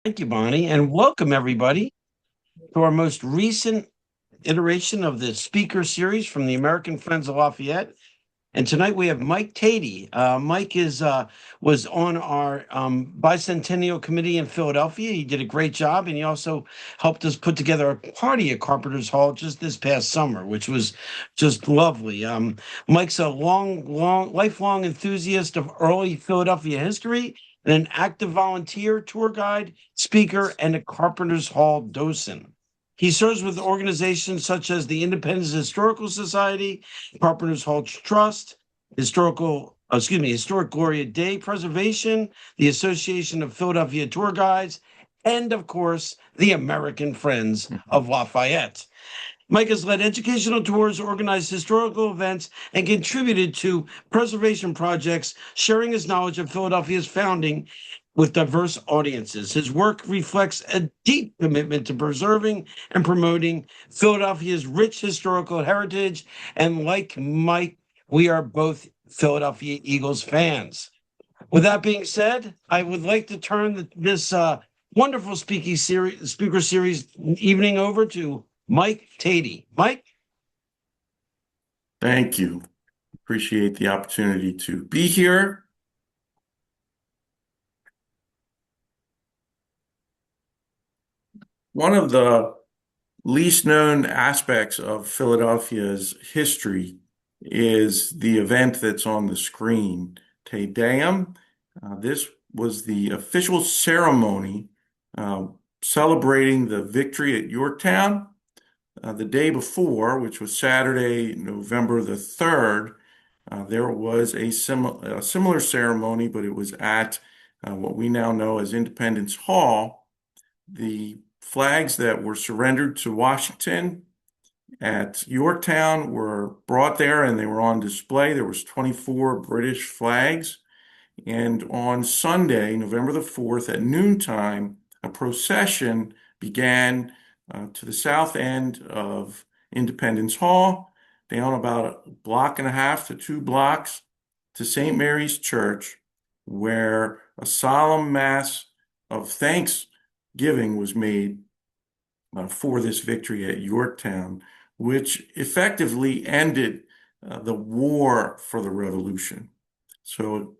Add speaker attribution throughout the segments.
Speaker 1: Thank you, Bonnie, and welcome everybody to our most recent iteration of the speaker series from the American Friends of Lafayette. And tonight we have Mike Teti. Mike is was on our bicentennial committee in Philadelphia. He did a great job, and he also helped us put together a party at Carpenters Hall just this past summer, which was just lovely. Mike's a lifelong enthusiast of early Philadelphia history and an active volunteer, tour guide, speaker, and a Carpenters Hall docent. He serves with organizations such as the Independence Historical Society, Carpenters Hall Trust, Historic Gloria Day Preservation, the Association of Philadelphia Tour Guides, and of course, the American Friends of Lafayette. Mike has led educational tours, organized historical events, and contributed to preservation projects, sharing his knowledge of Philadelphia's founding with diverse audiences. His work reflects a deep commitment to preserving and promoting Philadelphia's rich historical heritage. And like Mike, we are both Philadelphia Eagles fans. With that being said, I would like to turn this wonderful speaker series evening over to Mike Teti. Mike?
Speaker 2: Thank you. Appreciate the opportunity to be here. One of the least known aspects of Philadelphia's history is the event that's on the screen, Te Deum. This was the official ceremony uh, celebrating the victory at Yorktown. The day before, which was Saturday, November the 3rd, there was a similar ceremony, but it was at what we now know as Independence Hall. The flags that were surrendered to Washington at Yorktown were brought there and they were on display. There was 24 British flags. And on Sunday, November the 4th at noontime, a procession began to the south end of Independence Hall, down about a block and a half to 2 blocks to St. Mary's Church, where a solemn mass of thanksgiving was made for this victory at Yorktown, which effectively ended the war for the Revolution. So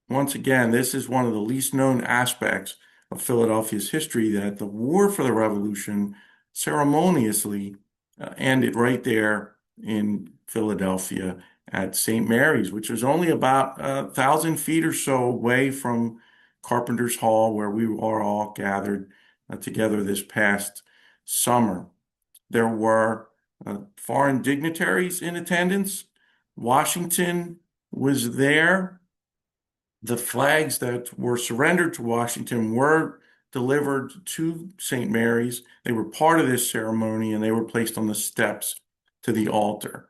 Speaker 2: once again, this is one of the least known aspects of Philadelphia's history, that the War for the Revolution ceremoniously ended right there in Philadelphia at St. Mary's, which was only about 1,000 feet or so away from Carpenters Hall, where we are all gathered together this past summer. There were foreign dignitaries in attendance. Washington was there. The flags that were surrendered to Washington were delivered to St. Mary's. They were part of this ceremony and they were placed on the steps to the altar.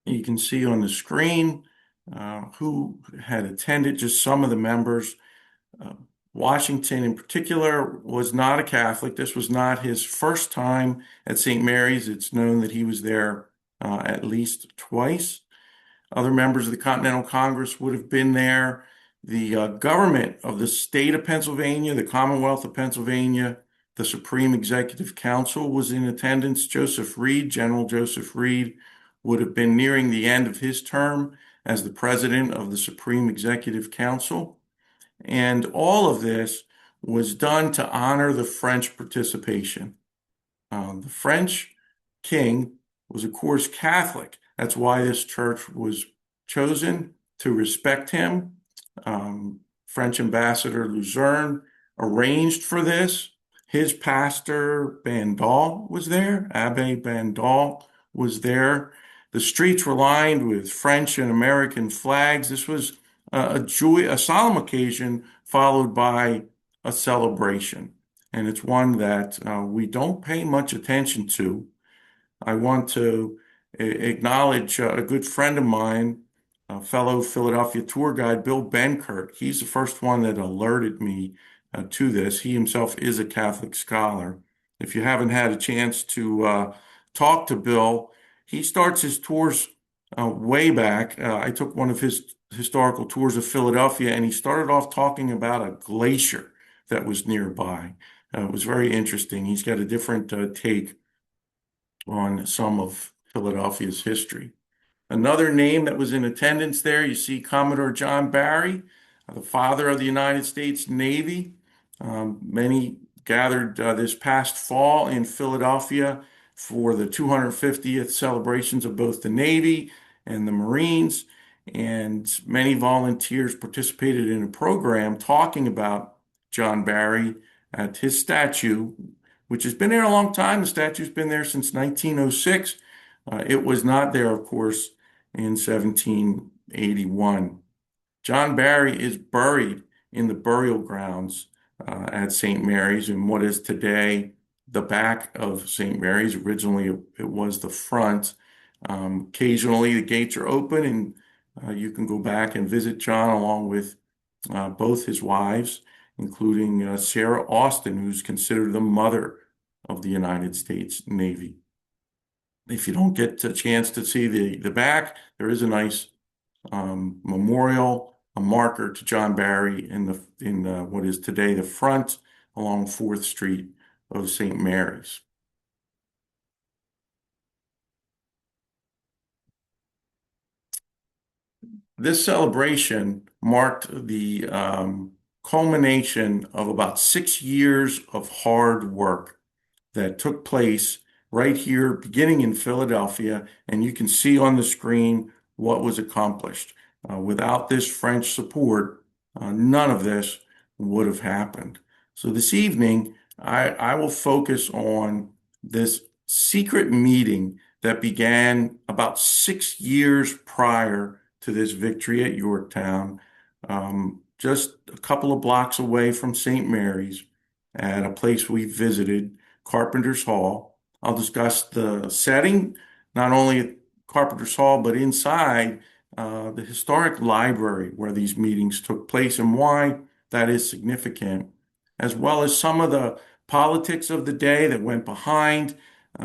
Speaker 2: You can see on the screen who had attended, just some of the members. Uh, Washington in particular was not a Catholic. This was not his first time at St. Mary's. It's known that he was there at least twice. Other members of the Continental Congress would have been there. The government of the state of Pennsylvania, the Commonwealth of Pennsylvania, the Supreme Executive Council was in attendance. Joseph Reed, General Joseph Reed, would have been nearing the end of his term as the president of the Supreme Executive Council. And all of this was done to honor the French participation. The French king was, of course, Catholic. That's why this church was chosen, to respect him. French Ambassador Luzerne arranged for this. His pastor, Bandal, was there. Abbe Bandal was there. The streets were lined with French and American flags. This was a solemn occasion followed by a celebration. And it's one that we don't pay much attention to. I want to acknowledge a good friend of mine, a fellow Philadelphia tour guide, Bill Benkert. He's the first one that alerted me to this. He himself is a Catholic scholar. If you haven't had a chance to talk to Bill, he starts his tours way back. I took one of his historical tours of Philadelphia, and he started off talking about a glacier that was nearby. It was very interesting. He's got a different take on some of Philadelphia's history. Another name that was in attendance there, you see Commodore John Barry, the father of the United States Navy. Many gathered this past fall in Philadelphia for the 250th celebrations of both the Navy and the Marines, and many volunteers participated in a program talking about John Barry at his statue, which has been there a long time. The statue's been there since 1906. It was not there, of course, in 1781. John Barry is buried in the burial grounds at St. Mary's in what is today the back of St. Mary's. Originally, it was the front. Occasionally, the gates are open and you can go back and visit John along with both his wives, including Sarah Austin, who's considered the mother of the United States Navy. If you don't get a chance to see the back, there is a nice memorial, a marker to John Barry in what is today the front along 4th Street of St. Mary's. This celebration marked the culmination of about 6 years of hard work that took place right here, beginning in Philadelphia, and you can see on the screen what was accomplished. Without this French support, none of this would have happened. So this evening, I will focus on this secret meeting that began about 6 years prior to this victory at Yorktown, just a couple of blocks away from St. Mary's at a place we visited, Carpenters Hall. I'll discuss the setting, not only at Carpenters Hall, but inside the historic library where these meetings took place and why that is significant, as well as some of the politics of the day that went behind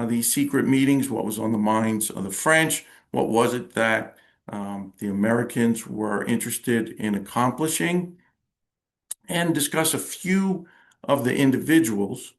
Speaker 2: these secret meetings, what was on the minds of the French, what was it that the Americans were interested in accomplishing, and discuss a few of the individuals,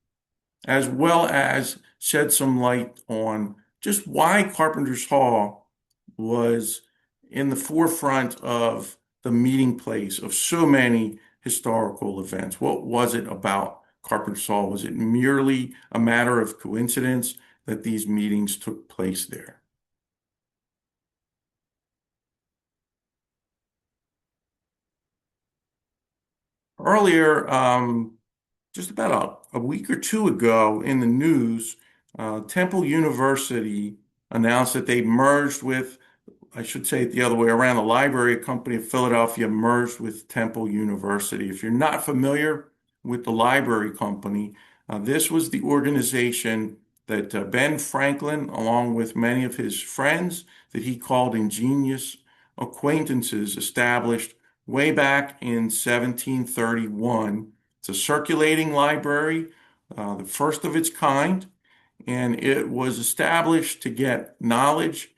Speaker 2: as well as shed some light on just why Carpenters Hall was in the forefront of the meeting place of so many historical events. What was it about Carpenters Hall? Was it merely a matter of coincidence that these meetings took place there? Earlier, just about a week or two ago in the news, Temple University announced that they merged with, I should say it the other way around, the Library Company of Philadelphia merged with Temple University. If you're not familiar with the Library Company, this was the organization that Ben Franklin, along with many of his friends that he called ingenious acquaintances, established way back in 1731. It's a circulating library, the first of its kind, and it was established to get knowledge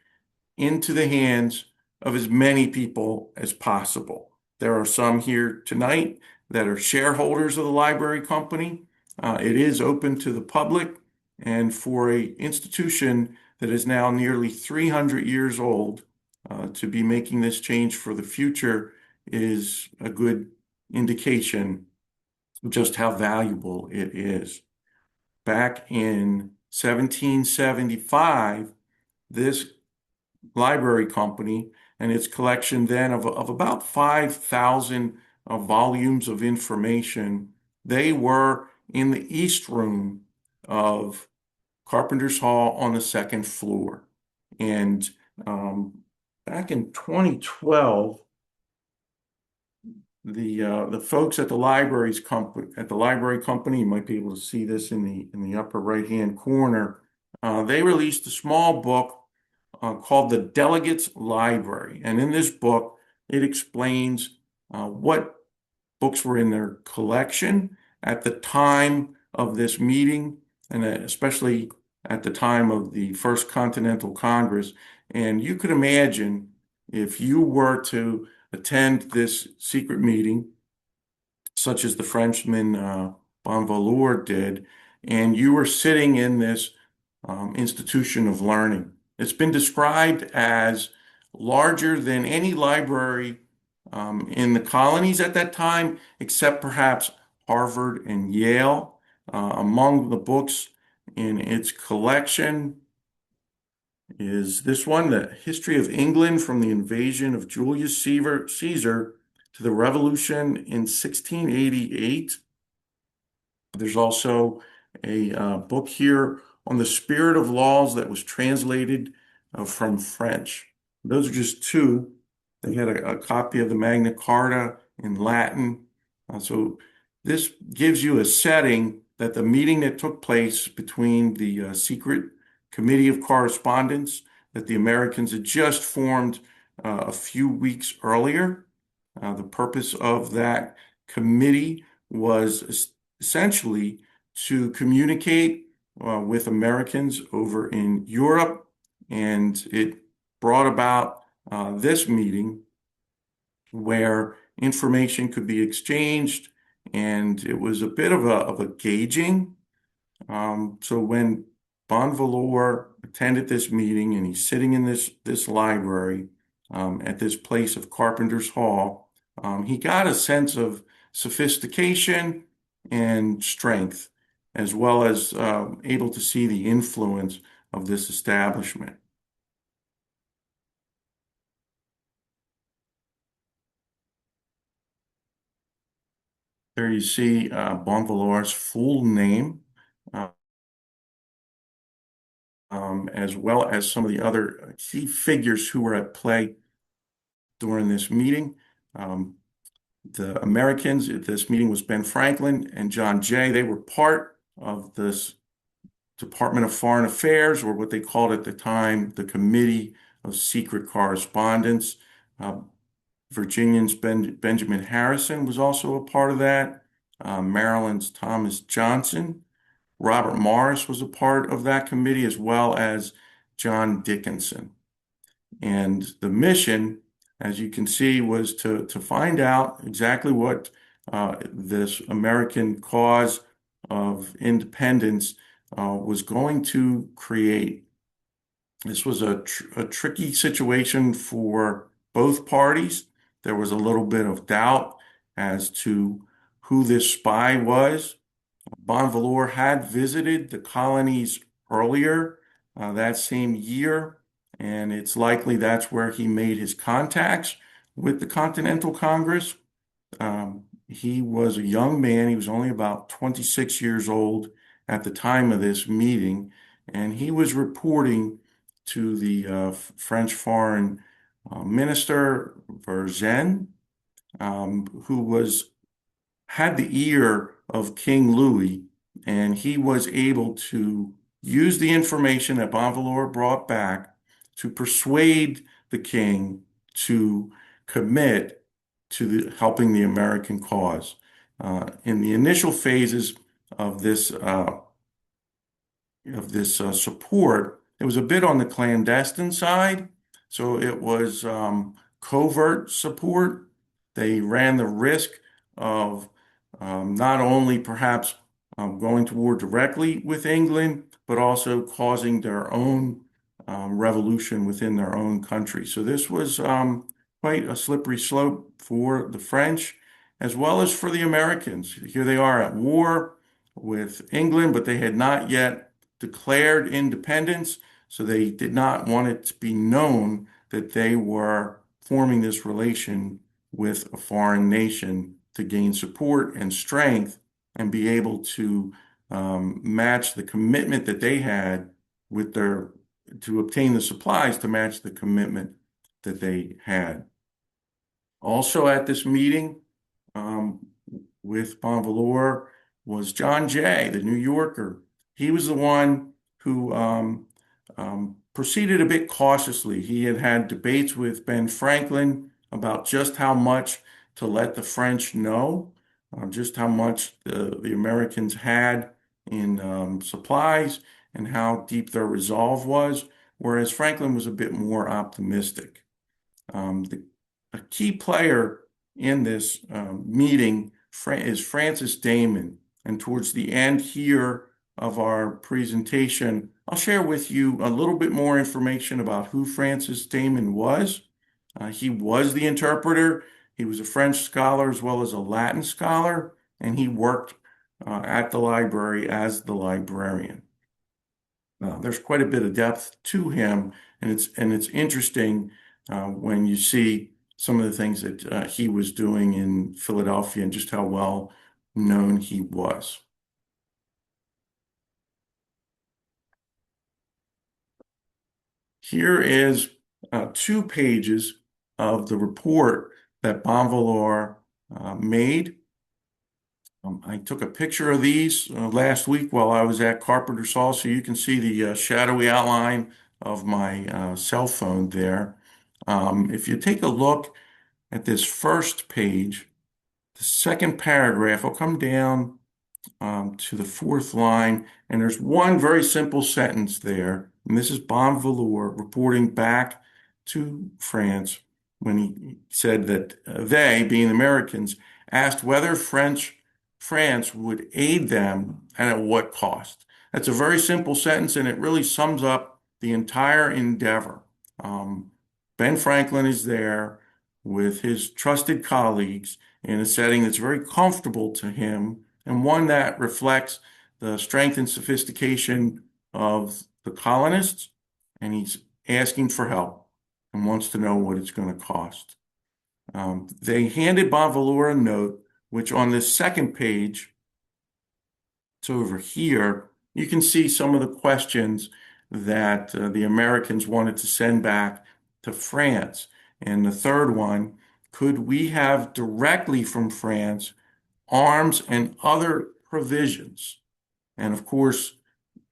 Speaker 2: into the hands of as many people as possible. There are some here tonight that are shareholders of the library company. It is open to the public, and for an institution that is now nearly 300 years old, to be making this change for the future is a good indication of just how valuable it is. Back in 1775, this library company and its collection then of about 5,000 volumes of information, they were in the East Room of Carpenters Hall on the second floor. And back in 2012, the folks at the library company, you might be able to see this in the upper right-hand corner, they released a small book called The Delegates Library. And in this book, it explains what books were in their collection at the time of this meeting, and especially at the time of the First Continental Congress. And you could imagine if you were to attend this secret meeting, such as the Frenchman Bonvaleur did, and you were sitting in this institution of learning. It's been described as larger than any library in the colonies at that time, except perhaps Harvard and Yale. Among the books in its collection is this one, The History of England from the Invasion of Julius Caesar to the Revolution in 1688. There's also a book here on the spirit of laws that was translated from French. Those are just two. They had a copy of the Magna Carta in Latin. So this gives you a setting that the meeting that took place between the secret committee of correspondence that the Americans had just formed a few weeks earlier. The purpose of that committee was essentially to communicate with Americans over in Europe, and it brought about this meeting where information could be exchanged, and it was a bit of a gauging. So when Bonvaleur attended this meeting, and he's sitting in this library at this place of Carpenters Hall, he got a sense of sophistication and strength, as well as able to see the influence of this establishment. There you see Bonvaleur's full name, as well as some of the other key figures who were at play during this meeting. The Americans at this meeting was Ben Franklin and John Jay. They were part of this Department of Foreign Affairs, or what they called at the time, the Committee of Secret Correspondence. Virginian's Benjamin Harrison was also a part of that. Maryland's Thomas Johnson. Robert Morris was a part of that committee, as well as John Dickinson. And the mission, as you can see, was to find out exactly what this American cause of independence was going to create. This was a tricky situation for both parties. There was a little bit of doubt as to who this spy was. Bonvaleur had visited the colonies earlier that same year, and it's likely that's where he made his contacts with the Continental Congress. He was a young man. He was only about 26 years old at the time of this meeting, and he was reporting to the French Foreign Minister Vergennes, who had the ear of King Louis, and he was able to use the information that Bonvaleur brought back to persuade the king to commit to helping the American cause. In the initial phases of this support, it was a bit on the clandestine side, so it was covert support. They ran the risk of not only perhaps going to war directly with England, but also causing their own revolution within their own country. So this was quite a slippery slope for the French, as well as for the Americans. Here they are at war with England, but they had not yet declared independence, so they did not want it to be known that they were forming this relation with a foreign nation to gain support and strength and be able to match the commitment that they had with to obtain the supplies to match the commitment that they had. Also at this meeting with Bonvaleur was John Jay, the New Yorker. He was the one who proceeded a bit cautiously. He had had debates with Ben Franklin about just how much to let the French know, just how much the Americans had in supplies and how deep their resolve was, whereas Franklin was a bit more optimistic. The a key player in this meeting is Francis Damon. And towards the end here of our presentation, I'll share with you a little bit more information about who Francis Damon was. He was the interpreter. He was a French scholar as well as a Latin scholar, and he worked at the library as the librarian. There's quite a bit of depth to him, and it's interesting when you see some of the things that he was doing in Philadelphia and just how well known he was. Here is 2 pages of the report that Bonvalor made. I took a picture of these last week while I was at Carpenters Hall, so you can see the shadowy outline of my cell phone there. If you take a look at this first page, the second paragraph, I'll come down to the 4th line, and there's one very simple sentence there, and this is Bonvalor reporting back to France when he said that they, being Americans, asked whether France would aid them and at what cost. That's a very simple sentence, and it really sums up the entire endeavor. Ben Franklin is there with his trusted colleagues in a setting that's very comfortable to him and one that reflects the strength and sophistication of the colonists, and he's asking for help and wants to know what it's going to cost. They handed Bonvalor a note, which on this second page, it's over here, you can see some of the questions that the Americans wanted to send back to France. And the third one, could we have directly from France arms and other provisions? And of course,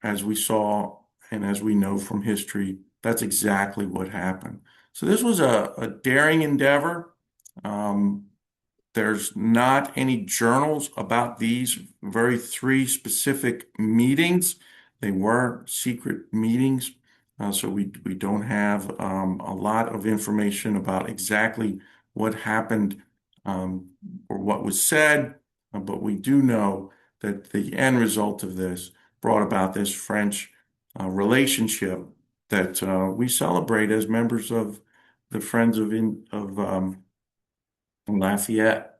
Speaker 2: as we saw and as we know from history, that's exactly what happened. So this was a daring endeavor. There's not any journals about these 3 specific meetings. They were secret meetings, so we don't have a lot of information about exactly what happened or what was said, but we do know that the end result of this brought about this French relationship that we celebrate as members of the Friends of Lafayette.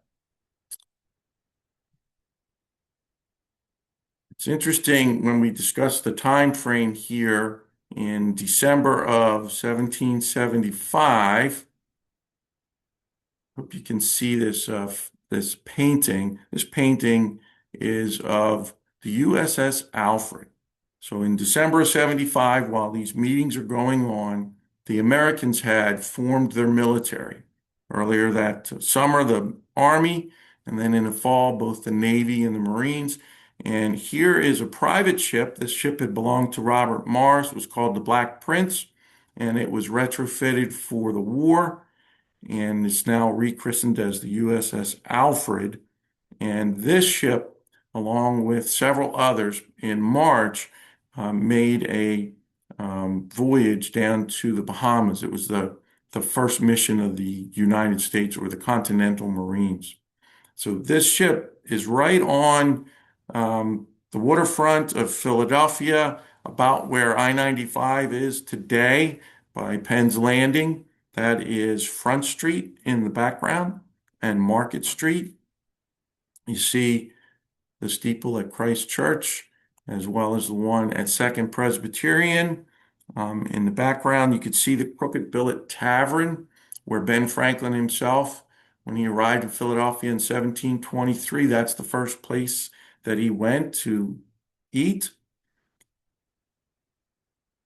Speaker 2: It's interesting when we discuss the time frame here in December of 1775. Hope you can see this this painting. This painting is of the USS Alfred. So in December of 75, while these meetings are going on, the Americans had formed their military. Earlier that summer, the Army, and then in the fall, both the Navy and the Marines. And here is a private ship. This ship had belonged to Robert Morris. It was called the Black Prince, and it was retrofitted for the war, and it's now rechristened as the USS Alfred. And this ship, along with several others, in March, made a voyage down to the Bahamas. It was the first mission of the United States or the Continental Marines. So this ship is right on the waterfront of Philadelphia, about where I-95 is today by Penn's Landing. That is Front Street in the background and Market Street. You see the steeple at Christ Church, as well as the one at Second Presbyterian. In the background, you could see the Crooked Billet Tavern, where Ben Franklin himself, when he arrived in Philadelphia in 1723, that's the first place that he went to eat.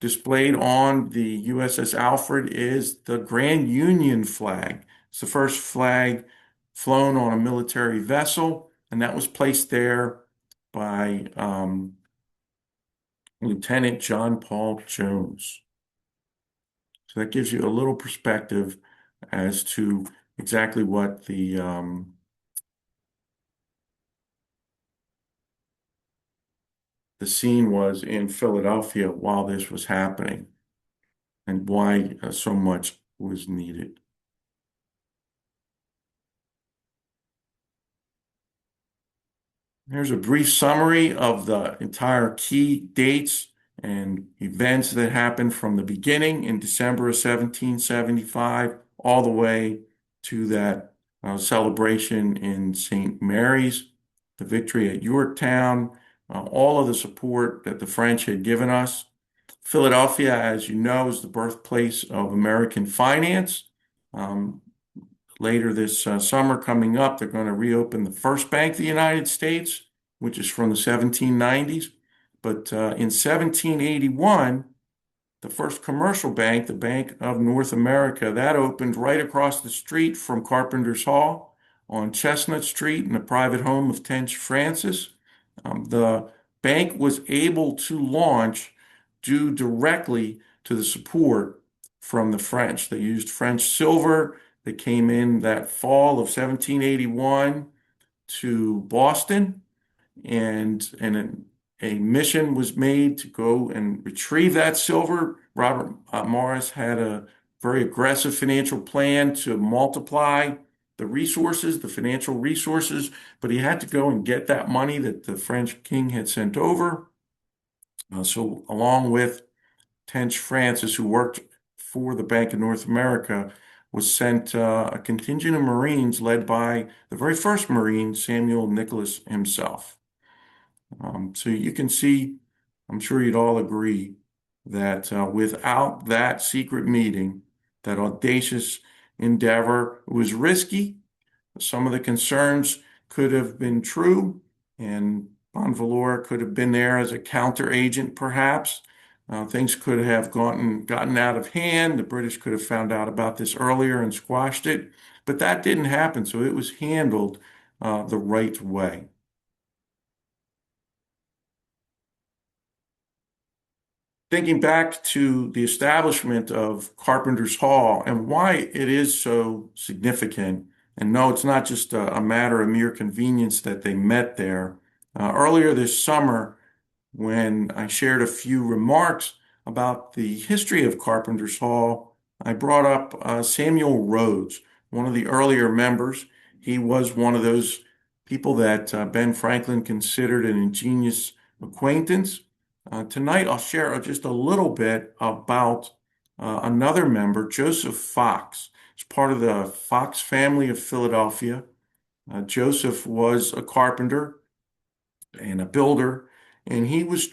Speaker 2: Displayed on the USS Alfred is the Grand Union flag. It's the first flag flown on a military vessel, and that was placed there by Lieutenant John Paul Jones. So that gives you a little perspective as to exactly what the scene was in Philadelphia while this was happening and why so much was needed. Here's a brief summary of the entire key dates and events that happened from the beginning in December of 1775 all the way to that celebration in St. Mary's, the victory at Yorktown, all of the support that the French had given us. Philadelphia, as you know, is the birthplace of American finance. Um, Later this summer coming up, they're going to reopen the first bank of the United States, which is from the 1790s. But in 1781, the first commercial bank, the Bank of North America, that opened right across the street from Carpenters Hall on Chestnut Street in the private home of Tench Francis. The bank was able to launch due directly to the support from the French. They used French silver that came in that fall of 1781 to Boston, and a mission was made to go and retrieve that silver. Robert Morris had a very aggressive financial plan to multiply the resources, the financial resources, but he had to go and get that money that the French king had sent over. So along with Tench Francis, who worked for the Bank of North America, was sent a contingent of Marines led by the very first Marine, Samuel Nicholas himself. So you can see, I'm sure you'd all agree that without that secret meeting, that audacious endeavor, was risky. Some of the concerns could have been true, and Bonvalor could have been there as a counter agent, perhaps. Things could have gotten out of hand. The British could have found out about this earlier and squashed it, but that didn't happen, so it was handled the right way. Thinking back to the establishment of Carpenters Hall and why it is so significant, and no, it's not just a matter of mere convenience that they met there. Earlier this summer, when I shared a few remarks about the history of Carpenters Hall, I brought up Samuel Rhodes, one of the earlier members. He was one of those people that Ben Franklin considered an ingenious acquaintance. Tonight, I'll share just a little bit about another member, Joseph Fox. He's part of the Fox family of Philadelphia. Joseph was a carpenter and a builder, and he was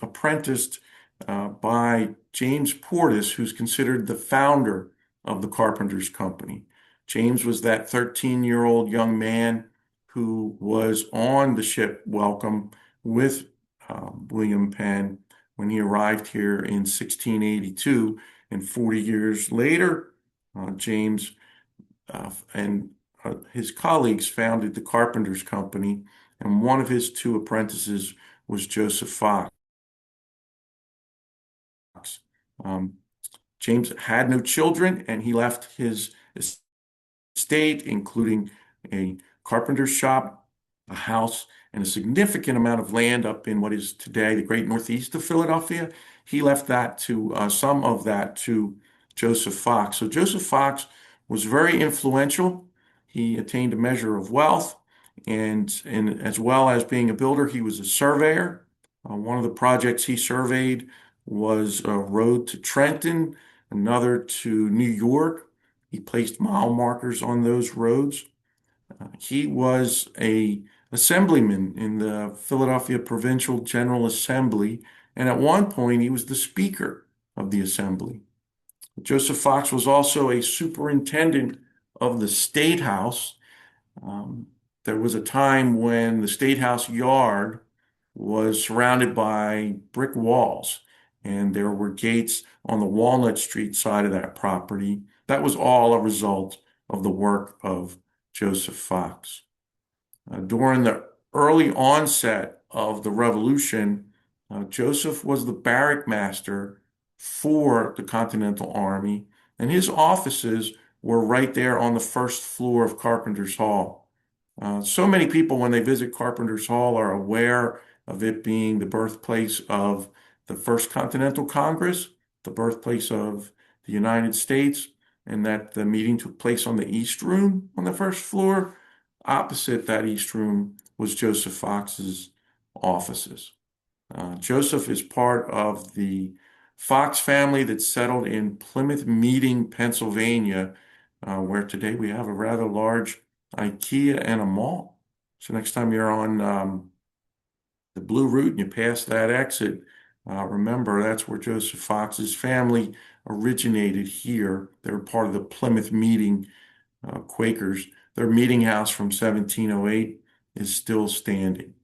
Speaker 2: apprenticed by James Portis, who's considered the founder of the Carpenters Company. James was that 13-year-old young man who was on the ship Welcome with William Penn when he arrived here in 1682, and 40 years later, James and his colleagues founded the Carpenters Company, and one of his two apprentices was Joseph Fox. Um, James had no children, and he left his estate, including a carpenter's shop, a house, and a significant amount of land up in what is today the great northeast of Philadelphia. He left that to some of that to Joseph Fox. So Joseph Fox was very influential. He attained a measure of wealth, and as well as being a builder, he was a surveyor. One of the projects he surveyed was a road to Trenton, another to New York. He placed mile markers on those roads. He was a assemblyman in the Philadelphia Provincial General Assembly, and at one point he was the Speaker of the Assembly. Joseph Fox was also a superintendent of the State House. There was a time when the State House yard was surrounded by brick walls, and there were gates on the Walnut Street side of that property. That was all a result of the work of Joseph Fox. During the early onset of the Revolution, Joseph was the barrack master for the Continental Army, and his offices were right there on the first floor of Carpenters Hall. So many people, when they visit Carpenters Hall, are aware of it being the birthplace of the First Continental Congress, the birthplace of the United States, and that the meeting took place on the East Room on the first floor. Opposite that East Room was Joseph Fox's offices. Joseph is part of the Fox family that settled in Plymouth Meeting, Pennsylvania, where today we have a rather large IKEA and a mall. So next time you're on the Blue Route and you pass that exit, remember that's where Joseph Fox's family originated here. They were part of the Plymouth Meeting Quakers. Their meeting house from 1708 is still standing.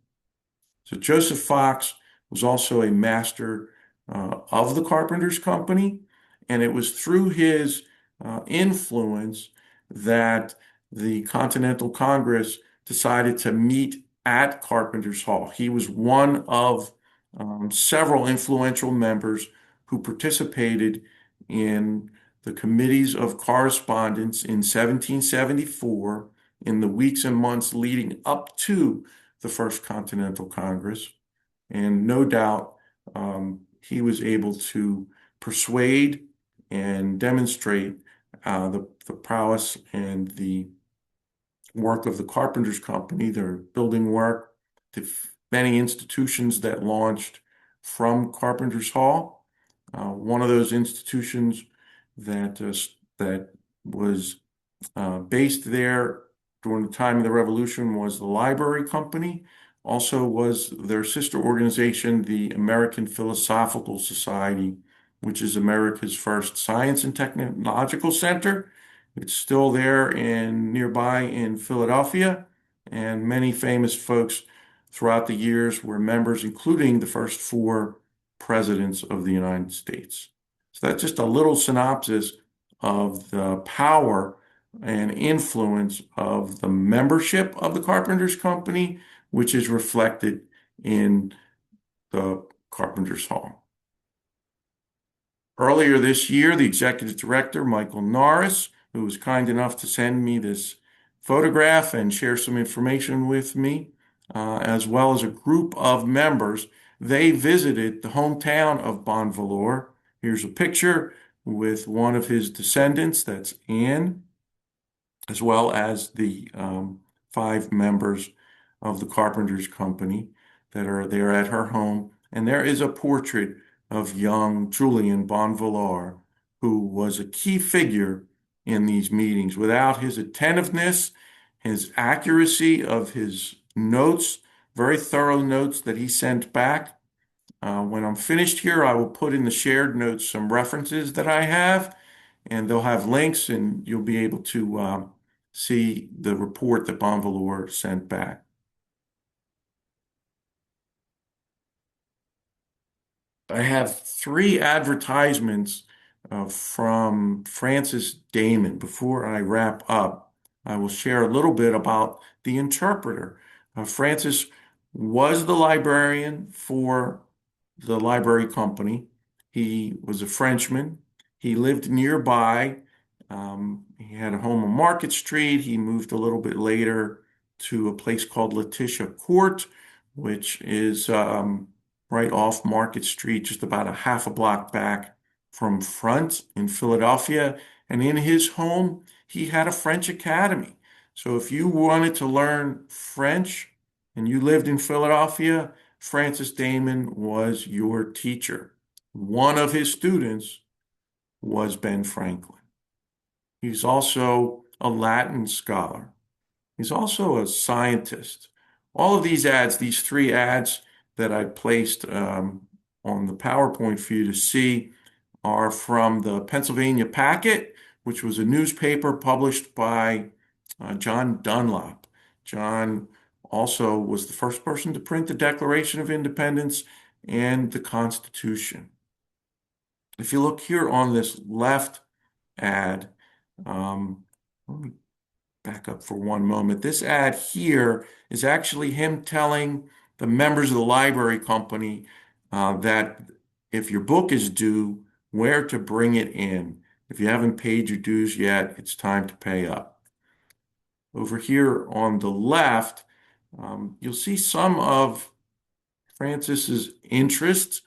Speaker 2: So Joseph Fox was also a master of the Carpenters Company, and it was through his influence that the Continental Congress decided to meet at Carpenters Hall. He was one of several influential members who participated in the committees of correspondence in 1774 in the weeks and months leading up to the First Continental Congress. And no doubt he was able to persuade and demonstrate the prowess and the work of the Carpenters Company, their building work, the many institutions that launched from Carpenters Hall. One of those institutions that was based there during the time of the Revolution was the Library Company. Also was their sister organization, the American Philosophical Society, which is America's first science and technological center. It's still there nearby in Philadelphia, and many famous folks throughout the years were members, including the first 4 presidents of the United States. So that's just a little synopsis of the power and influence of the membership of the Carpenters Company, which is reflected in the Carpenters Hall. Earlier this year, the executive director, Michael Norris, who was kind enough to send me this photograph and share some information with me, as well as a group of members, they visited the hometown of Bonvalor. Here's a picture with one of his descendants, that's Anne, as well as the 5 members of the Carpenters Company that are there at her home. And there is a portrait of young Julian Bonvalor, who was a key figure in these meetings. Without his attentiveness, his accuracy of his notes, very thorough notes that he sent back. When I'm finished here, I will put in the shared notes some references that I have, and they'll have links, and you'll be able to see the report that Bonvalor sent back. I have 3 advertisements from Francis Damon. Before I wrap up, I will share a little bit about the interpreter. Francis was the librarian for the library company. He was a Frenchman. He lived nearby. He had a home on Market Street. He moved a little bit later to a place called Letitia Court, which is right off Market Street, just about a half a block back from Front in Philadelphia. And in his home, he had a French academy. So if you wanted to learn French and you lived in Philadelphia, Francis Damon was your teacher. One of his students was Ben Franklin. He's also a Latin scholar. He's also a scientist. All of these ads, these 3 ads that I placed on the PowerPoint for you to see, are from the Pennsylvania Packet, which was a newspaper published by John Dunlop. John also was the first person to print the Declaration of Independence and the Constitution. If you look here on this left ad, let me back up for one moment. This ad here is actually him telling the members of the library company that if your book is due, where to bring it in. If you haven't paid your dues yet, it's time to pay up. Over here on the left, you'll see some of Francis's interests.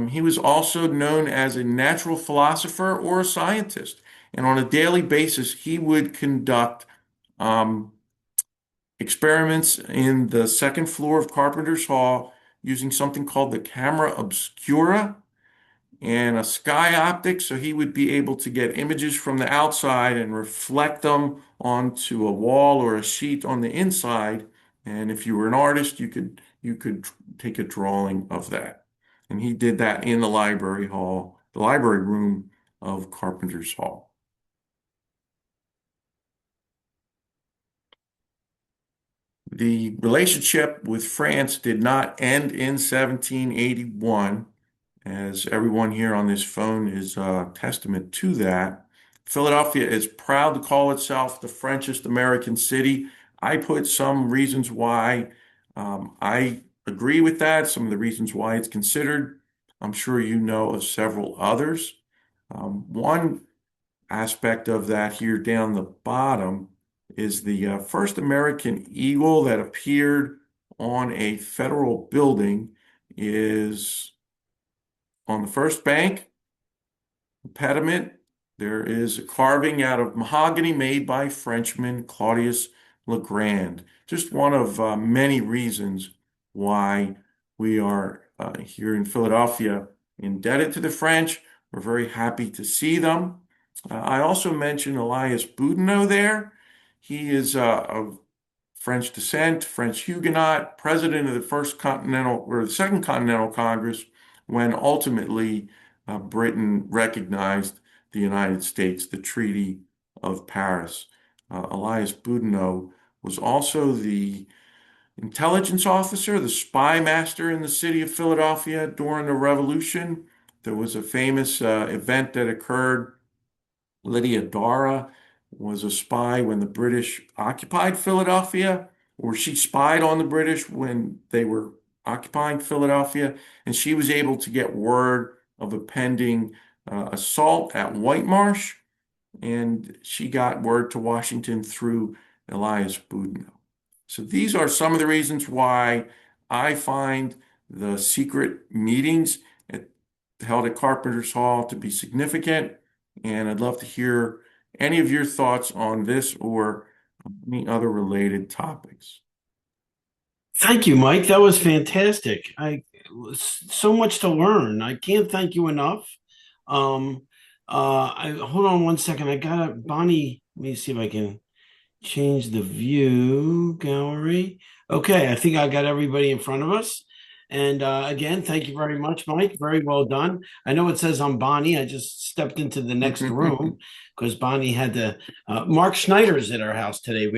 Speaker 2: He was also known as a natural philosopher or a scientist. And on a daily basis, he would conduct experiments in the second floor of Carpenters Hall using something called the camera obscura and a sky optic, so he would be able to get images from the outside and reflect them onto a wall or a sheet on the inside. And if you were an artist, you could take a drawing of that. And he did that in the library room of Carpenter's Hall. The relationship with France did not end in 1781, as everyone here on this phone is a testament to that. Philadelphia is proud to call itself the Frenchest American city. I put some reasons why I agree with that, some of the reasons why it's considered. I'm sure you know of several others. One aspect of that here down the bottom is the first American eagle that appeared on a federal building is on the first bank pediment. There is a carving out of mahogany made by Frenchman Claudius Legrand. Just one of many reasons why we are here in Philadelphia indebted to the French. We're very happy to see them. I also mentioned Elias Boudinot there. He is of French descent, French Huguenot, president of the first Continental or the Second Continental Congress, when ultimately Britain recognized the United States, the Treaty of Paris. Elias Boudinot was also the intelligence officer, the spy master in the city of Philadelphia during the Revolution. There was a famous event that occurred. Lydia Dara was a spy when the British occupied Philadelphia, or she spied on the British when they were occupying Philadelphia, and she was able to get word of a pending assault at White Marsh, and she got word to Washington through Elias Boudinot. So these are some of the reasons why I find the secret meetings held at Carpenter's Hall to be significant, and I'd love to hear any of your thoughts on this or any other related topics.
Speaker 1: Thank you, Mike. That was fantastic. So much to learn. I can't thank you enough. I hold on one second. I got it, Bonnie. Let me see if I can change the view gallery. Okay, I think I got everybody in front of us. And again, thank you very much, Mike. Very well done. I know it says I'm Bonnie. I just stepped into the next room because Bonnie had to. Mark Schneider's at our house today.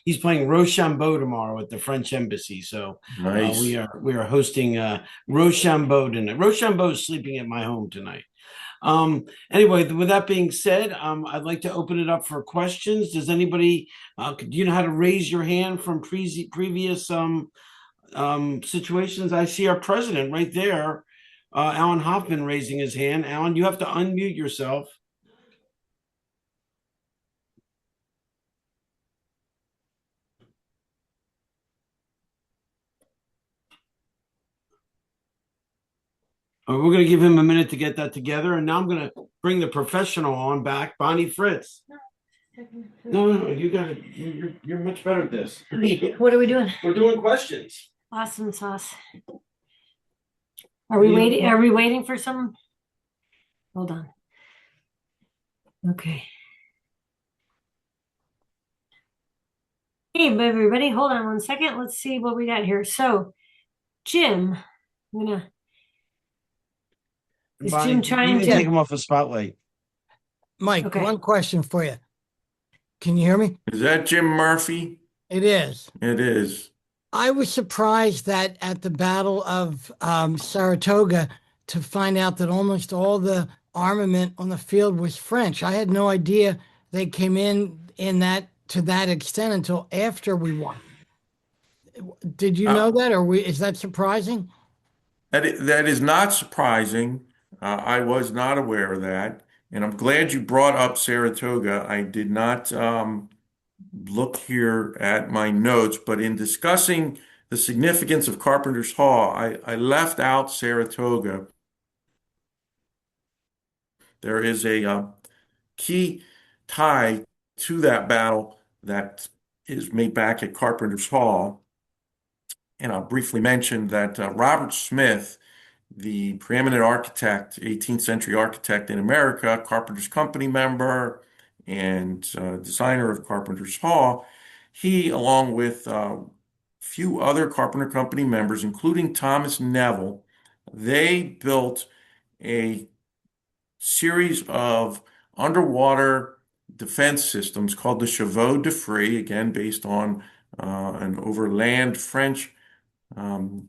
Speaker 1: He's playing Rochambeau tomorrow at the French Embassy. So
Speaker 2: Nice.
Speaker 1: we are hosting Rochambeau tonight. Rochambeau is sleeping at my home tonight. Anyway, with that being said, I'd like to open it up for questions. Does anybody, do you know how to raise your hand from previous situations? I see our president right there, Alan Hoffman raising his hand. Alan, you have to unmute yourself. We're going to give him a minute to get that together. And now I'm going to bring the professional on back, Bonnie Fritz. No, you got it. You're much better at this.
Speaker 3: What are we doing?
Speaker 1: We're doing questions.
Speaker 3: Awesome sauce. Are we waiting? Are we waiting for some? Hold on. Okay. Hey, everybody, hold on one second. Let's see what we got here. So, Jim, is
Speaker 1: Bonnie,
Speaker 3: Jim trying to
Speaker 1: take him off the spotlight?
Speaker 4: Mike,
Speaker 3: Okay.
Speaker 4: one question for you. Can you hear me?
Speaker 2: Is that Jim Murphy?
Speaker 4: It is.
Speaker 2: It is.
Speaker 4: I was surprised that at the Battle of Saratoga to find out that almost all the armament on the field was French. I had no idea they came in that to that extent until after we won. Did you know that, or is that surprising?
Speaker 2: That is not surprising. I was not aware of that. And I'm glad you brought up Saratoga. I did not look here at my notes, but in discussing the significance of Carpenter's Hall, I left out Saratoga. There is a key tie to that battle that is made back at Carpenters Hall. And I'll briefly mention that Robert Smith, the preeminent architect, 18th century architect in America, Carpenters Company member, and designer of Carpenters Hall, he, along with a few other Carpenter Company members, including Thomas Neville, they built a series of underwater defense systems called the Chevaux de Frise, again based on an overland French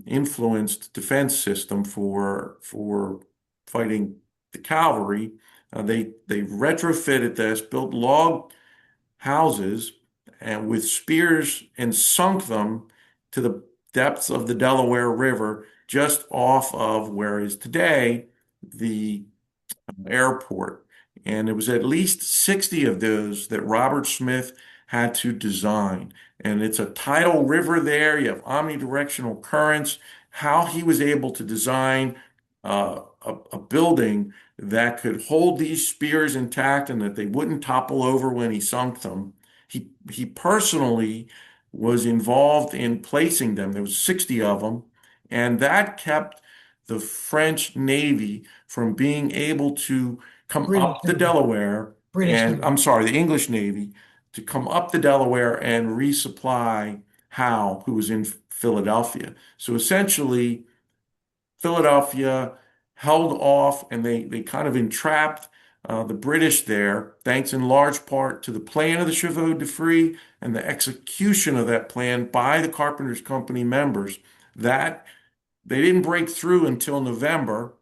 Speaker 2: influenced defense system for fighting the cavalry. They retrofitted this, built log houses, and with spears and sunk them to the depths of the Delaware River, just off of where is today the airport. And it was at least 60 of those that Robert Smith had to design. And it's a tidal river there. You have omnidirectional currents. How he was able to design a building that could hold these spears intact and that they wouldn't topple over when he sunk them. He personally was involved in placing them. There was 60 of them, and that kept the French Navy from being able to come
Speaker 4: British
Speaker 2: up the
Speaker 4: Navy.
Speaker 2: Delaware,
Speaker 4: British
Speaker 2: and
Speaker 4: Navy.
Speaker 2: I'm sorry, the English Navy, to come up the Delaware and resupply Howe, who was in Philadelphia. So essentially, Philadelphia held off and they kind of entrapped the British there, thanks in large part to the plan of the Chevaux de Frise and the execution of that plan by the Carpenters Company members. That they didn't break through until November,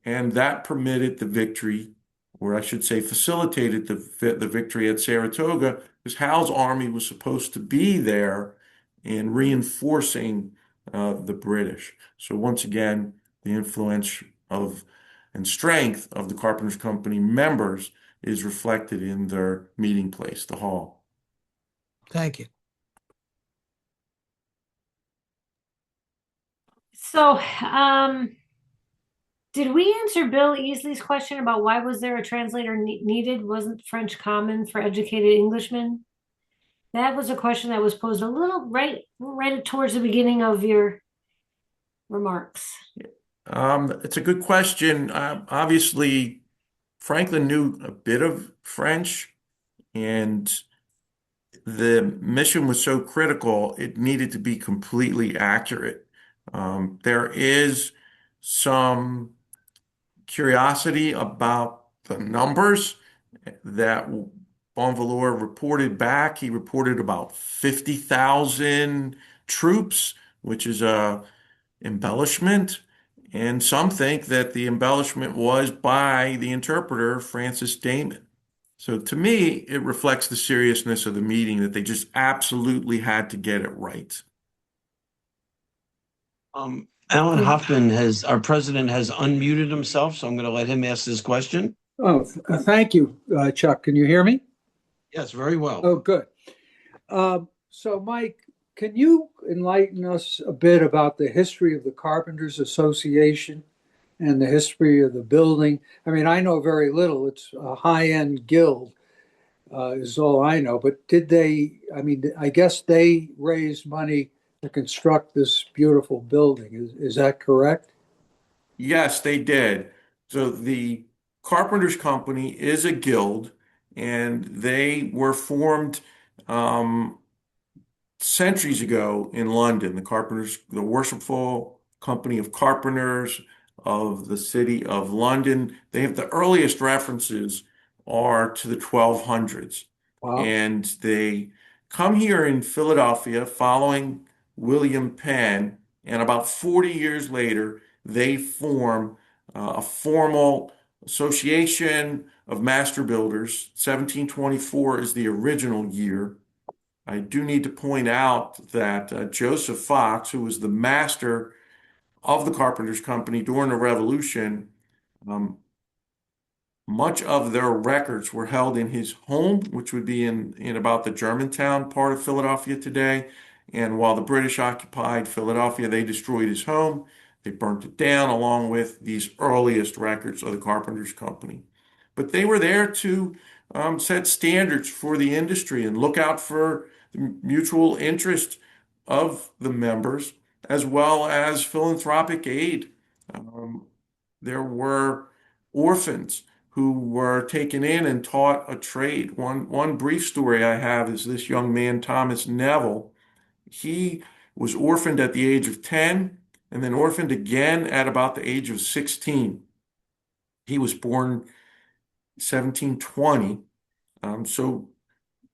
Speaker 2: and that permitted the victory, or I should say facilitated the victory at Saratoga, because Howe's army was supposed to be there in reinforcing the British. So once again, the influence of and strength of the Carpenters Company members is reflected in their meeting place, the hall.
Speaker 4: Thank you.
Speaker 3: So, did we answer Bill Easley's question about why was there a translator needed? Wasn't French common for educated Englishmen? That was a question that was posed a little right towards the beginning of your remarks.
Speaker 2: It's a good question. Obviously, Franklin knew a bit of French, and the mission was so critical, it needed to be completely accurate. There is some curiosity about the numbers that Bonvaleur reported back. He reported about 50,000 troops, which is a embellishment. And some think that the embellishment was by the interpreter, Francis Damon. So to me, it reflects the seriousness of the meeting that they just absolutely had to get it right.
Speaker 1: Alan Hoffman our president has unmuted himself, so I'm going to let him ask this question.
Speaker 5: Oh, thank you, Chuck. Can you hear me?
Speaker 1: Yes, very well.
Speaker 5: Oh, good. So, Mike, can you enlighten us a bit about the history of the Carpenters Association and the history of the building? I mean, I know very little. It's a high-end guild, is all I know. But I guess they raised money to construct this beautiful building. Is that correct?
Speaker 2: Yes, they did. So the Carpenters Company is a guild, and they were formed centuries ago in London. The Carpenters, the Worshipful Company of Carpenters of the City of London. They have the earliest references are to the 1200s.
Speaker 5: Wow.
Speaker 2: And they come here in Philadelphia following William Penn, and about 40 years later, they form a formal association of master builders. 1724 is the original year. I do need to point out that Joseph Fox, who was the master of the Carpenters Company during the Revolution, much of their records were held in his home, which would be in about the Germantown part of Philadelphia today. And while the British occupied Philadelphia, they destroyed his home. They burnt it down along with these earliest records of the Carpenters Company. But they were there to set standards for the industry and look out for the mutual interest of the members, as well as philanthropic aid. Um, there were orphans who were taken in and taught a trade. One brief story I have is this young man, Thomas Neville. He was orphaned at the age of 10 and then orphaned again at about the age of 16. He was born 1720. So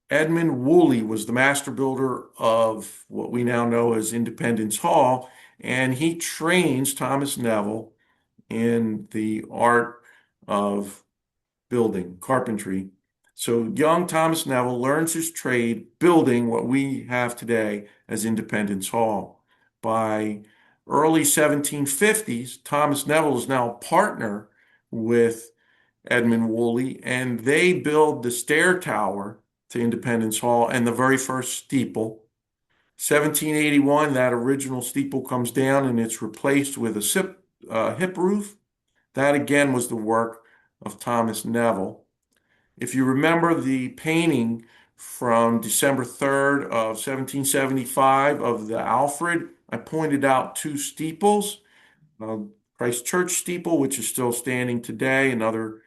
Speaker 2: Edmund Woolley was the master builder of what we now know as Independence Hall, and he trains Thomas Neville in the art of building, carpentry. So young Thomas Neville learns his trade building what we have today as Independence Hall. By early 1750s, Thomas Neville is now a partner with Edmund Woolley, and they build the stair tower to Independence Hall and the very first steeple. 1781, that original steeple comes down and it's replaced with a hip roof. That again was the work of Thomas Neville. If you remember the painting from December 3rd of 1775 of the Alfred, I pointed out two steeples, Christ Church steeple, which is still standing today, another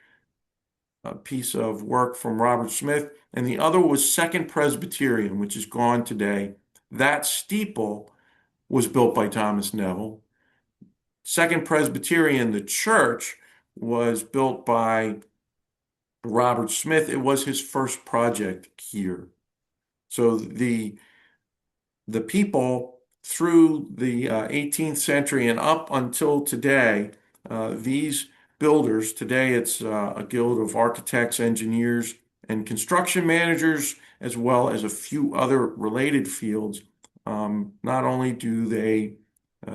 Speaker 2: piece of work from Robert Smith, and the other was Second Presbyterian, which is gone today. That steeple was built by Thomas Neville. Second Presbyterian, the church, was built by Robert Smith. It was his first project here. So the people through the 18th century and up until today, these builders, today it's a guild of architects, engineers, and construction managers, as well as a few other related fields. Not only do they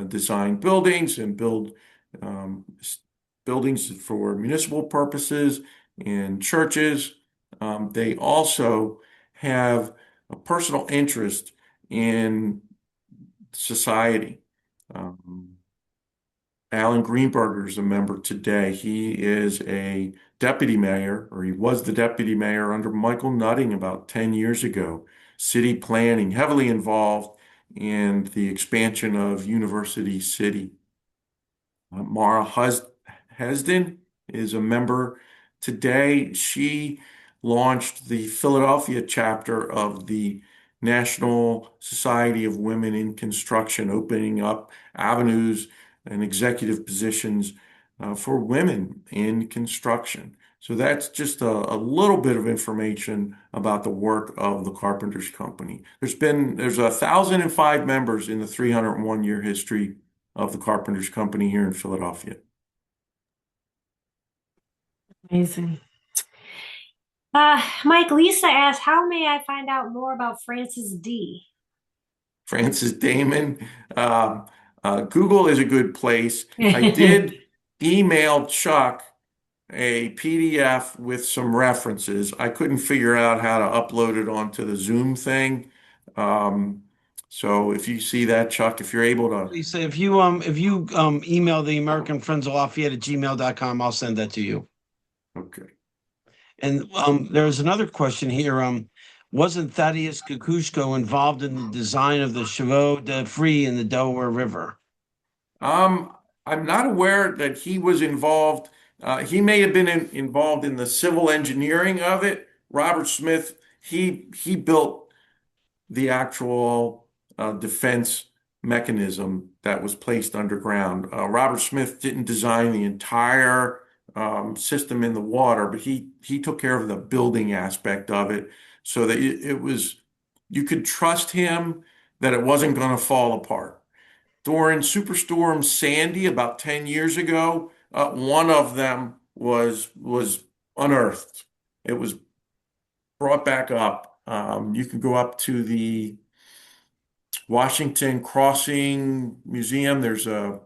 Speaker 2: design buildings and build buildings for municipal purposes and churches, they also have a personal interest in society. Alan Greenberger is a member today. He is a deputy mayor, or he was the deputy mayor under Michael Nutting about 10 years ago. City planning, heavily involved in the expansion of University City. Mara Hesden is a member today. She launched the Philadelphia chapter of the National Society of Women in Construction, opening up avenues and executive positions for women in construction. So that's just a little bit of information about the work of the Carpenters Company. There's 1,005 members in the 301-year history of the Carpenters Company here in Philadelphia.
Speaker 3: Amazing. Mike, Lisa asked, how may I find out more about Francis D?
Speaker 2: Francis Damon. Google is a good place. I did email Chuck a PDF with some references. I couldn't figure out how to upload it onto the Zoom thing. So if you see that, Chuck, if you're able to.
Speaker 1: Lisa, if you email the American Friends of Lafayette at gmail.com, I'll send that to you.
Speaker 2: Okay.
Speaker 1: And there's another question here. Wasn't Thaddeus Kukushko involved in the design of the Chevaux de Frise in the Delaware River?
Speaker 2: I'm not aware that he was involved. He may have been involved in the civil engineering of it. Robert Smith, he built the actual defense mechanism that was placed underground. Robert Smith didn't design the entire system in the water, but he took care of the building aspect of it, so that it was, you could trust him that it wasn't going to fall apart. During Superstorm Sandy about 10 years ago, one of them was unearthed. It was brought back up. You can go up to the Washington Crossing Museum. There's a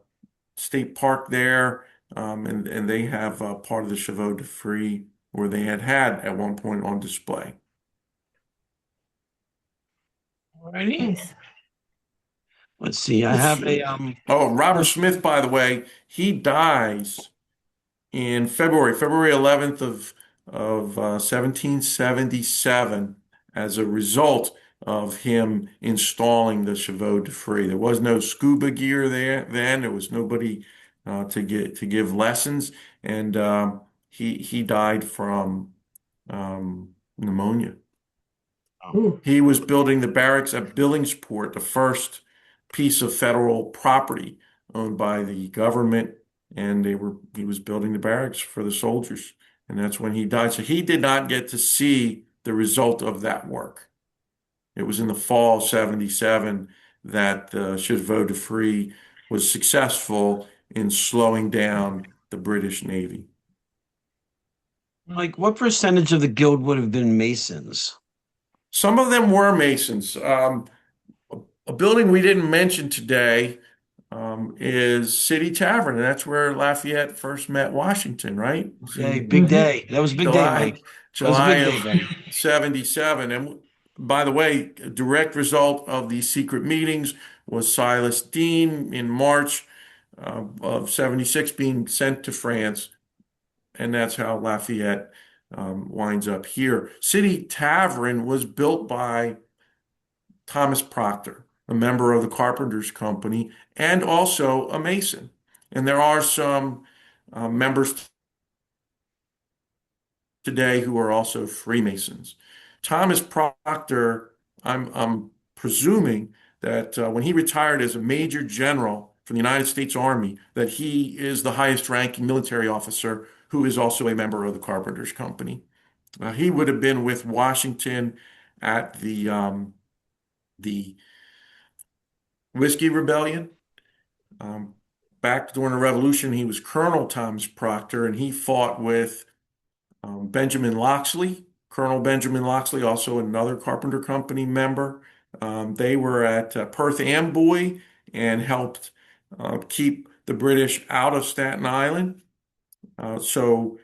Speaker 2: state park there, and they have part of the Chevaux de Frise where they had at one point on display.
Speaker 1: Alrighty.
Speaker 3: Nice.
Speaker 1: Let's see. I have a
Speaker 2: Oh, Robert Smith, by the way, he dies in February 11th of 1777 as a result. of him installing the chevaux de frise. There was no scuba gear there then. There was nobody to give lessons, and he died from pneumonia.
Speaker 3: Ooh.
Speaker 2: He was building the barracks at Billingsport, the first piece of federal property owned by the government, and he was building the barracks for the soldiers, and that's when he died. So he did not get to see the result of that work. It was in the fall of '77 that the Chevaux de Frise was successful in slowing down the British Navy.
Speaker 1: Like, what percentage of the guild would have been Masons?
Speaker 2: Some of them were Masons. A building we didn't mention today is City Tavern, and that's where Lafayette first met Washington, right? It's
Speaker 1: Okay,
Speaker 2: in
Speaker 1: big day. That was a big day,
Speaker 2: July,
Speaker 1: Mike. That was a
Speaker 2: July
Speaker 1: big day,
Speaker 2: of
Speaker 1: buddy.
Speaker 2: '77. And by the way, a direct result of these secret meetings was Silas Deane in March of '76 being sent to France, and that's how Lafayette winds up here. City Tavern was built by Thomas Proctor, a member of the Carpenters Company, and also a Mason. And there are some members today who are also Freemasons. Thomas Proctor, I'm presuming that when he retired as a Major General from the United States Army, that he is the highest ranking military officer who is also a member of the Carpenters Company. He would have been with Washington at the Whiskey Rebellion. Back during the Revolution, he was Colonel Thomas Proctor, and he fought with Benjamin Loxley, Colonel Benjamin Loxley, also another Carpenter Company member. They were at Perth Amboy and helped keep the British out of Staten Island. So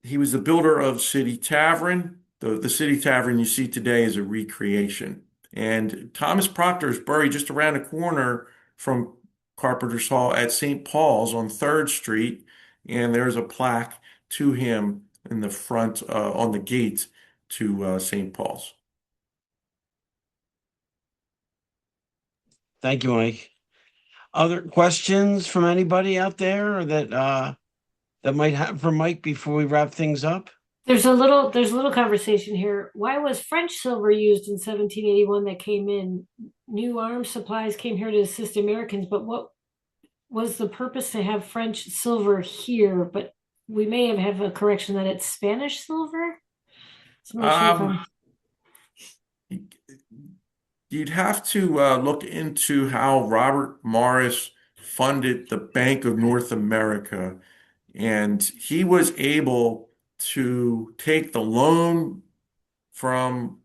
Speaker 2: he was the builder of City Tavern. The City Tavern you see today is a recreation. And Thomas Proctor is buried just around the corner from Carpenters Hall at St. Paul's on 3rd Street. And there's a plaque to him in the front on the gate to St. Paul's.
Speaker 1: Thank you, Mike. Other questions from anybody out there that might have for Mike before we wrap things up?
Speaker 3: There's a little conversation here. Why was French silver used in 1781 that came in? New arms supplies came here to assist Americans, but what was the purpose to have French silver here? But we may have a correction that it's Spanish silver. So I'm not sure if I'm...
Speaker 2: You'd have to look into how Robert Morris funded the Bank of North America, and he was able to take the loan from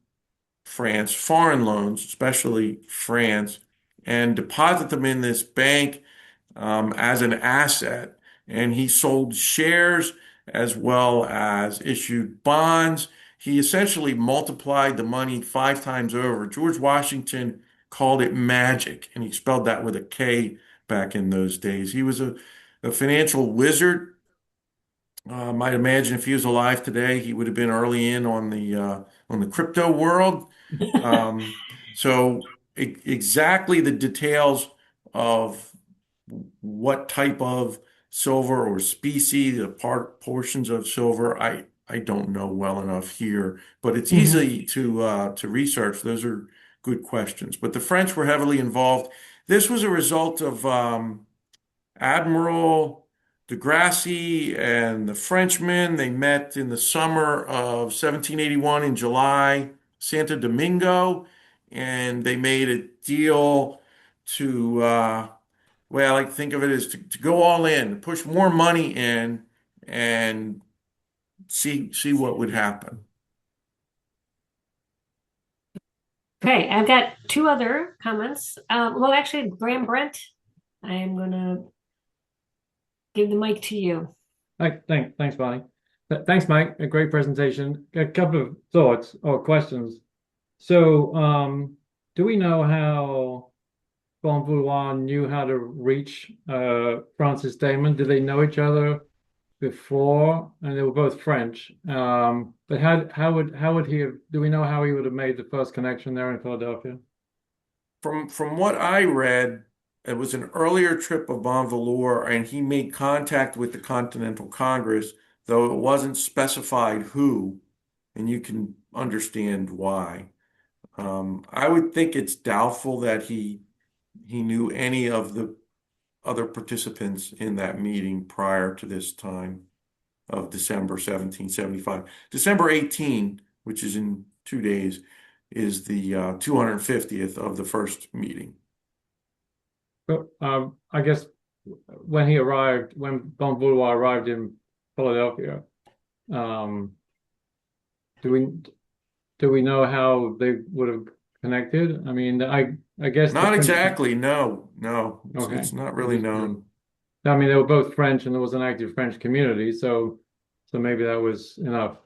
Speaker 2: France, foreign loans, especially France, and deposit them in this bank as an asset. And he sold shares as well as issued bonds. He essentially multiplied the money 5 times over. George Washington called it magic, and he spelled that with a K back in those days. He was a financial wizard. Might imagine if he was alive today, he would have been early in on the crypto world. So exactly the details of what type of silver or species, the portions of silver, I don't know well enough here, but it's easy to research. Those are good questions. But the French were heavily involved. This was a result of Admiral de Grasse and the Frenchmen. They met in the summer of 1781 in July, Santo Domingo, and they made a deal to, way I like to think of it is to go all in, push more money in, and see what would happen.
Speaker 3: Okay, I've got 2 other comments. Well, actually, Graham Brent, I am going to give the mic to you.
Speaker 6: Thanks, Bonnie. Thanks, Mike. A great presentation. A couple of thoughts or questions. So, do we know how Bon Vouloir knew how to reach Francis Damon? Did they know each other before, and they were both French. But how would he have? Do we know how he would have made the first connection there in Philadelphia?
Speaker 2: From what I read, it was an earlier trip of Bon Velour, and he made contact with the Continental Congress, though it wasn't specified who, and you can understand why. I would think it's doubtful that he knew any of the other participants in that meeting prior to this time of December 1775. December 18, which is in 2 days, is the 250th of the first meeting.
Speaker 6: But I guess when Bon Vouloir arrived in Philadelphia, do we know how they would have connected? I mean, I guess
Speaker 2: Not exactly, no.
Speaker 6: Okay.
Speaker 2: It's not really known.
Speaker 6: I mean, they were both French, and there was an active French community, so maybe that was enough.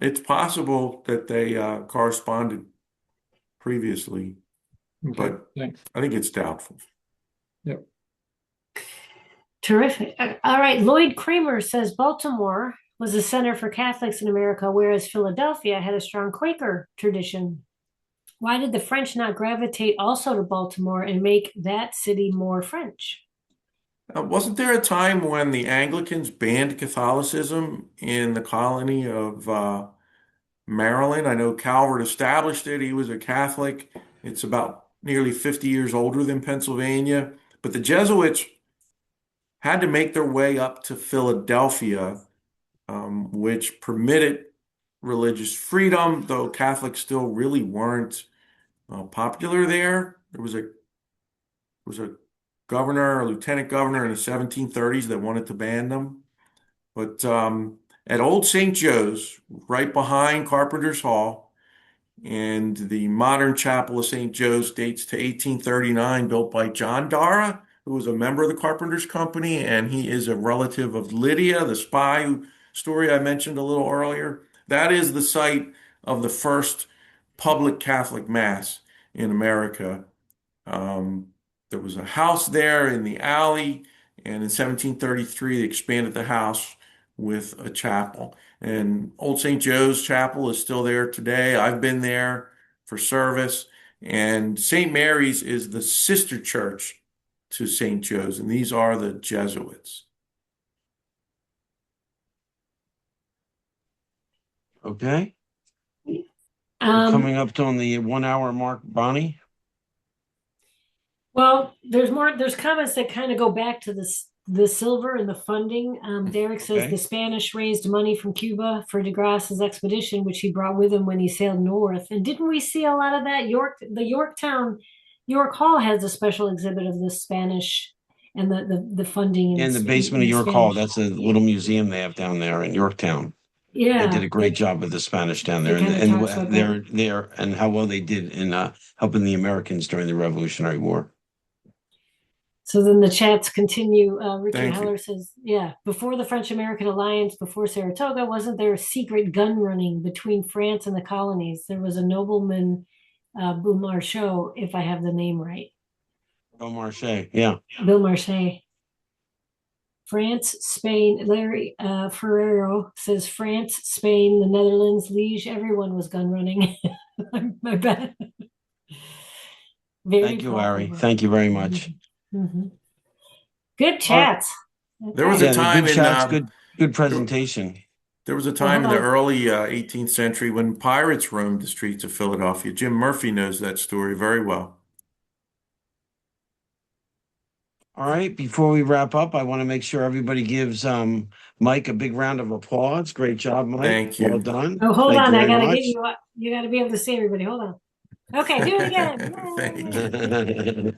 Speaker 2: It's possible that they corresponded previously,
Speaker 6: Okay,
Speaker 2: but
Speaker 6: thanks.
Speaker 2: I think it's doubtful.
Speaker 6: Yep.
Speaker 3: Terrific. All right. Lloyd Kramer says Baltimore was a center for Catholics in America, whereas Philadelphia had a strong Quaker tradition. Why did the French not gravitate also to Baltimore and make that city more French?
Speaker 2: Wasn't there a time when the Anglicans banned Catholicism in the colony of Maryland? I know Calvert established it. He was a Catholic. It's about nearly 50 years older than Pennsylvania. But the Jesuits had to make their way up to Philadelphia, which permitted religious freedom, though Catholics still really weren't popular there. There was a governor, a lieutenant governor in the 1730s that wanted to ban them. But at Old St. Joe's, right behind Carpenters Hall, and the modern chapel of St. Joe's dates to 1839, built by John Dara, who was a member of the Carpenters Company, and he is a relative of Lydia, the spy story I mentioned a little earlier. That is the site of the first public Catholic Mass in America. There was a house there in the alley, and in 1733 they expanded the house with a chapel. And Old St. Joe's Chapel is still there today. I've been there for service. And St. Mary's is the sister church to St. Joe's, and these are the Jesuits.
Speaker 1: Okay. Coming up on the 1 hour mark, Bonnie.
Speaker 3: Well, there's comments that kind of go back to the silver and the funding. Derek says
Speaker 1: Okay.
Speaker 3: the Spanish raised money from Cuba for de Grasse's expedition, which he brought with him when he sailed north. And didn't we see a lot of that? York Hall has a special exhibit of the Spanish and the funding
Speaker 1: In the basement of York Hall. That's a little museum they have down there in Yorktown.
Speaker 3: Yeah,
Speaker 1: They did a great job with the Spanish down there,
Speaker 3: It kinda talks about
Speaker 1: and they're and how well they did in helping the Americans during the Revolutionary War.
Speaker 3: So then the chats continue. Richard
Speaker 2: Thank you.
Speaker 3: Heller says, yeah, before the French-American alliance, before Saratoga, wasn't there a secret gun running between France and the colonies? There was a nobleman, Beaumarchais, if I have the name right.
Speaker 1: Beaumarchais, yeah.
Speaker 3: Beaumarchais. France, Spain, Larry Ferrero says France, Spain, the Netherlands, Liège, everyone was gun running. My bad.
Speaker 1: Thank you, Larry. Thank you very much.
Speaker 3: Mm-hmm. Good chats.
Speaker 2: There was
Speaker 3: Okay.
Speaker 2: a time
Speaker 1: good
Speaker 2: in
Speaker 1: chats, good presentation.
Speaker 2: There was a time in
Speaker 3: hold
Speaker 2: the
Speaker 3: on.
Speaker 2: early 18th century when pirates roamed the streets of Philadelphia. Jim Murphy knows that story very well.
Speaker 1: All right, before we wrap up, I want to make sure everybody gives Mike a big round of applause. Great job, Mike.
Speaker 2: Thank you.
Speaker 1: Well done.
Speaker 3: Oh, hold
Speaker 1: Thank
Speaker 3: on.
Speaker 1: you
Speaker 3: I
Speaker 1: very
Speaker 3: gotta
Speaker 1: much.
Speaker 3: get you up. You gotta be able to see everybody. Hold on. Okay, do it again.
Speaker 2: Thank you.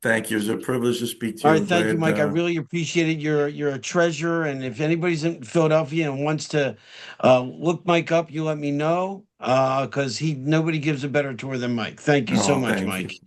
Speaker 2: Thank you. It's a privilege to speak to
Speaker 1: All
Speaker 2: you.
Speaker 1: right, thank you,
Speaker 2: Glad,
Speaker 1: Mike. I really appreciate it. You're a treasure, and if anybody's in Philadelphia and wants to look Mike up, you let me know because nobody gives a better tour than Mike. Thank you so
Speaker 2: Oh,
Speaker 1: much,
Speaker 2: thank
Speaker 1: Mike.
Speaker 2: you.